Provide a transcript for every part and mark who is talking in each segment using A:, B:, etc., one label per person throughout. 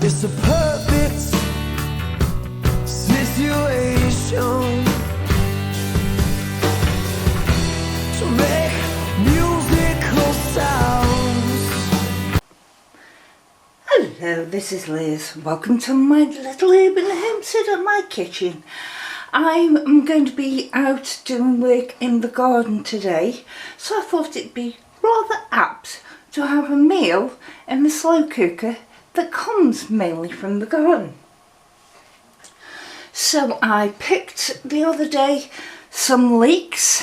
A: It's a perfect situation to make musical sounds.
B: Hello, this is Liz. Welcome to my little urban homestead at my kitchen. I'm going to be out doing work in the garden today, so I thought it'd be rather apt to have a meal in the slow cooker that comes mainly from the garden. So I picked the other day some leeks,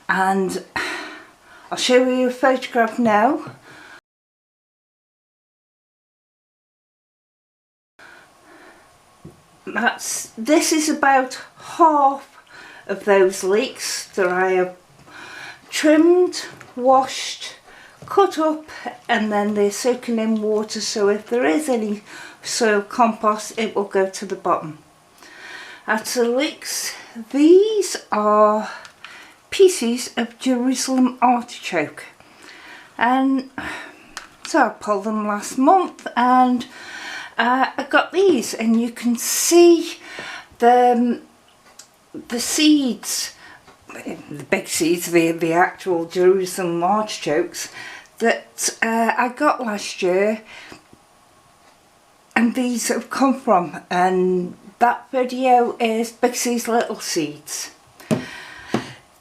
B: and I'll show you a photograph now. This is about half of those leeks that I have trimmed, washed, cut up, and then they're soaking in water, so if there is any soil compost it will go to the bottom. That's the leeks. These are pieces of Jerusalem artichoke, and so I pulled them last month, and I got these, and you can see the seeds, the big seeds, the actual Jerusalem artichokes that I got last year, and these have come from, and that video is Big Seeds Little Seeds.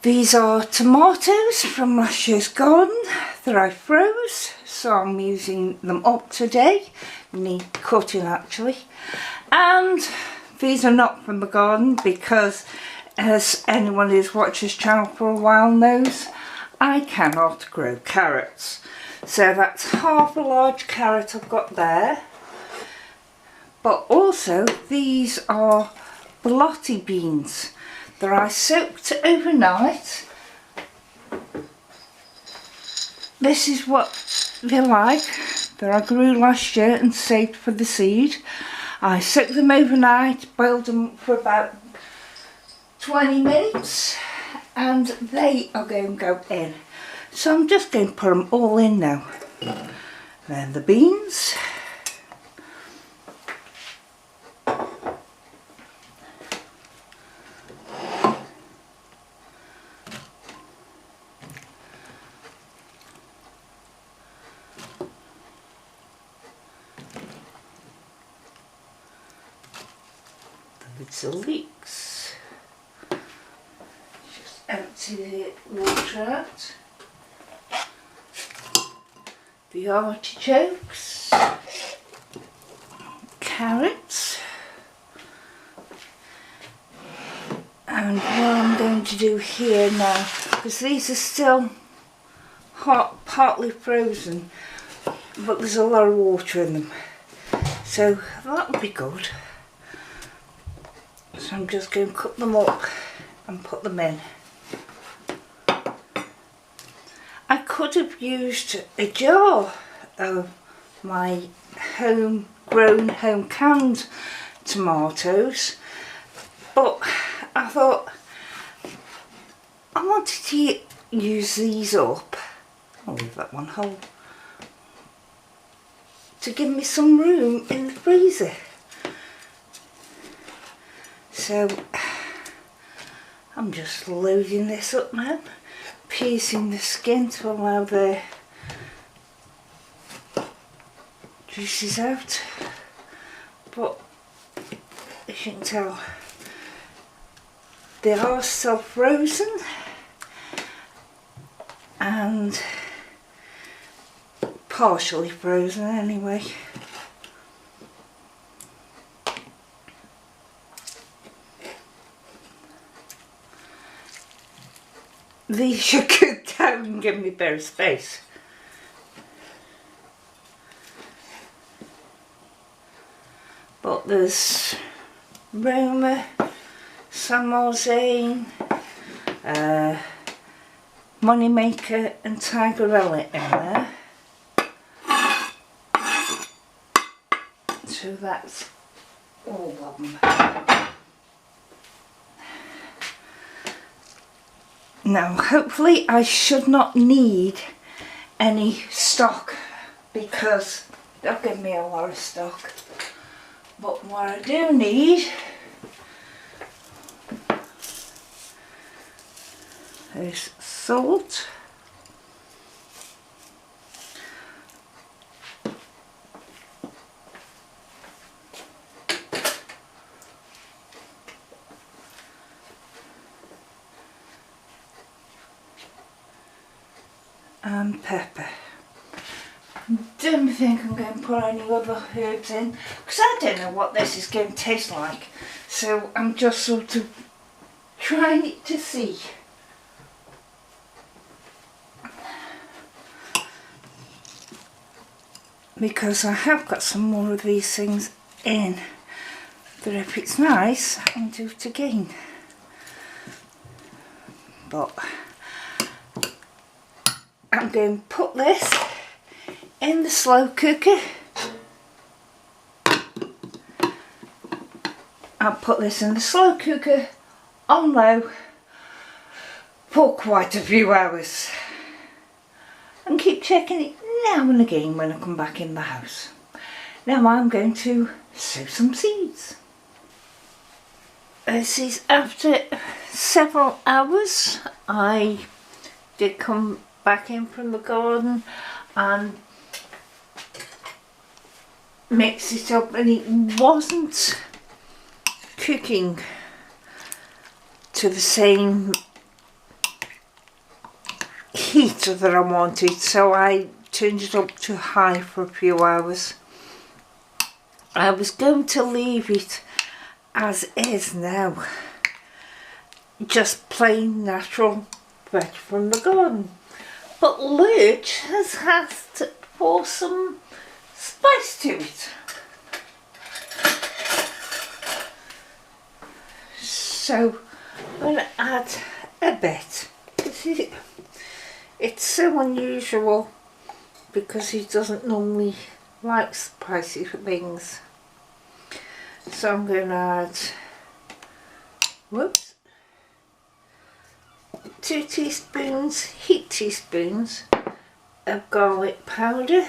B: These are tomatoes from last year's garden that I froze, so I'm using them up today. Need cutting actually. And these are not from the garden because, as anyone who's watched this channel for a while knows, I cannot grow carrots. So that's half a large carrot I've got there. But also these are blotti beans that I soaked overnight. This is what they're like, that I grew last year and saved for the seed. I soaked them overnight, boiled them for about 20 minutes, and they are going to go in. So I'm just going to put them all in now. Then the beans. The leeks. Just empty the water out. The artichokes, carrots, and what I'm going to do here now, because these are still hot, partly frozen, but there's a lot of water in them, so that'll be good. So I'm just going to cut them up and put them in. I could have used a jar of my home-grown, home-canned tomatoes, but I thought I wanted to use these up. I'll leave that one whole, to give me some room in the freezer. So I'm just loading this up now, piercing the skin to allow the juices out, but as you can tell they are still frozen and partially frozen anyway. These should go down and give me a bit of space. But there's Roma, Samolzane, Moneymaker and Tigerella in there. So that's all of them. Now hopefully I should not need any stock because They'll give me a lot of stock. But what I do need is salt, and pepper. Don't think I'm going to put any other herbs in because I don't know what this is going to taste like, so I'm just sort of trying it to see. Because I have got some more of these things in that if it's nice I can do it again, but I'm going to put this in the slow cooker. I'll put this in the slow cooker on low for quite a few hours and keep checking it now and again when I come back in the house. Now I'm going to sow some seeds. This is after several hours. I did come back in from the garden and mix it up, and it wasn't cooking to the same heat that I wanted, so I turned it up to high for a few hours. I was going to leave it as is now, just plain natural veg from the garden, but Lurch has asked for some spice to it. So I'm going to add a bit. It's so unusual because he doesn't normally like spicy things. So I'm going to add, 2 teaspoons, heat teaspoons of garlic powder,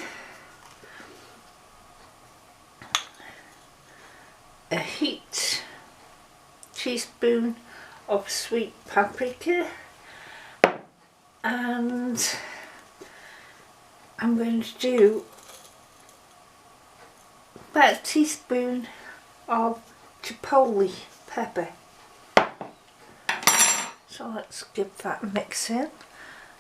B: a heat teaspoon of sweet paprika, and I'm going to do about a teaspoon of chipotle pepper. So let's give that a mix in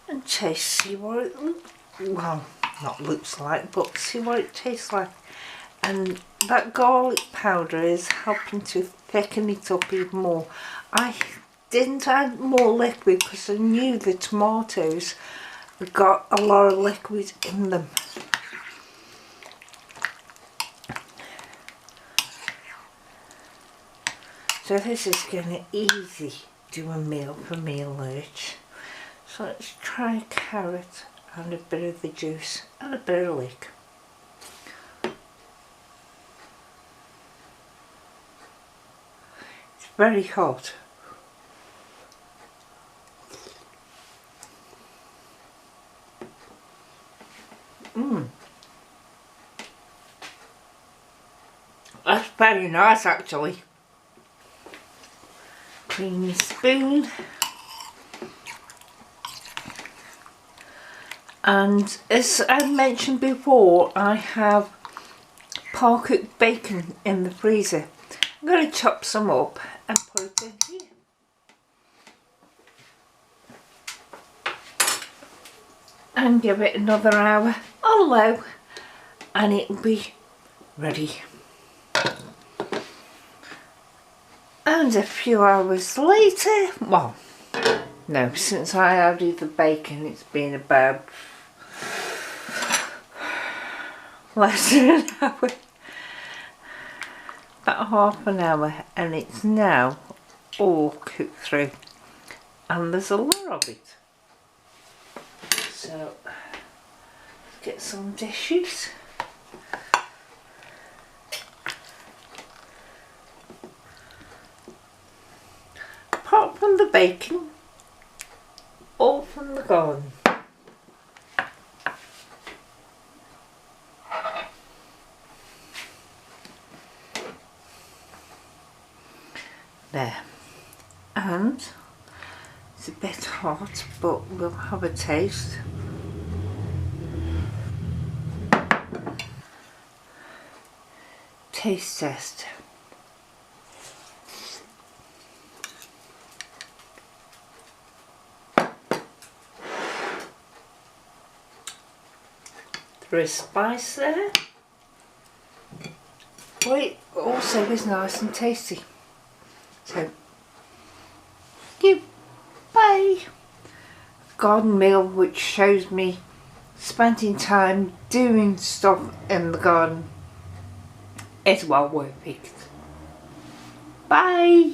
B: and taste, see what it looks, well, not looks like, but see what it tastes like. And that garlic powder is helping to thicken it up even more. I didn't add more liquid because I knew the tomatoes got a lot of liquid in them. So this is going to easy do a meal for me, Lurch. So let's try a carrot and a bit of the juice and a bit of leek. It's very hot. That's very nice actually. Clean my spoon. And as I mentioned before, I have par-cooked bacon in the freezer. I'm going to chop some up and put it in here. And give it another hour on low and it'll be ready. And a few hours later, well, no, since I added the bacon it's been about less than an hour, about half an hour, and it's now all cooked through and there's a lot of it. So let's get some dishes. Apart from the bacon, all from the garden. It's a bit hot, but we'll have a taste. Taste test. There is spice there, but it also is nice and tasty. So, you bye. Garden meal, which shows me spending time doing stuff in the garden, is well worth it. Bye.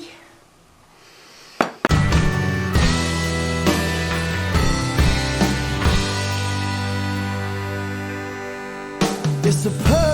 A: It's a